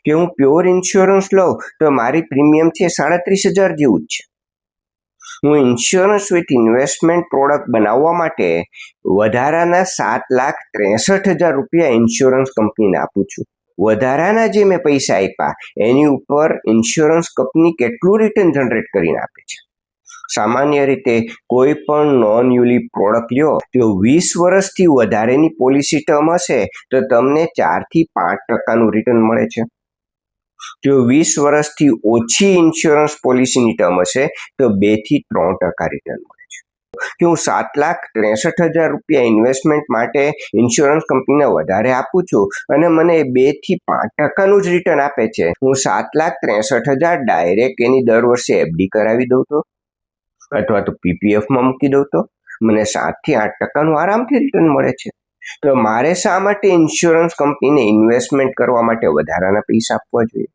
કે હું pure insurance લઉં તો મારી પ્રીમિયમ છે 37,000 જેવું જ છે. હું ઇન્સ્યોરન્સ વિથ ઇન્વેસ્ટમેન્ટ પ્રોડક્ટ બનાવવા માટે વધારાના 7,63,000 રૂપિયા ઇન્સ્યોરન્સ કંપનીને આપું છું. વધારાના જે મેં પૈસા આપ્યા એની ઉપર ઇન્સ્યોરન્સ કંપની કેટલું રિટર્ન જનરેટ કરીને આપે છે? સામાન્ય રીતે કોઈ પણ નોન યુલિપ પ્રોડક્ટ લ્યો તો 20 વર્ષથી વધારેની પોલિસી ટર્મ હશે તો તમને 4 થી 5% રિટર્ન મળે છે. જો 20 વર્ષથી ઓછી ઇન્સ્યોરન્સ પોલિસીની ટર્મ હશે તો 2 થી 3% રિટર્ન મળે છે. કે હું 7,63,000 રૂપિયા ઇન્વેસ્ટમેન્ટ માટે ઇન્સ્યોરન્સ કંપનીને વધારે આપું છું અને મને 2 થી 5%નું જ રિટર્ન આપે છે. હું 7,63,000 ડાયરેક્ટ એની દર વર્ષે એફડી કરાવી દઉં તો અથવા તો પીપીએફમાં મૂકી દઉં તો મને 7 થી 8%નું આરામથી રિટર્ન મળે છે. તો મારે શા માટે ઇન્સ્યોરન્સ કંપનીને ઇન્વેસ્ટમેન્ટ કરવા માટે વધારાના પૈસા આપવા જોઈએ?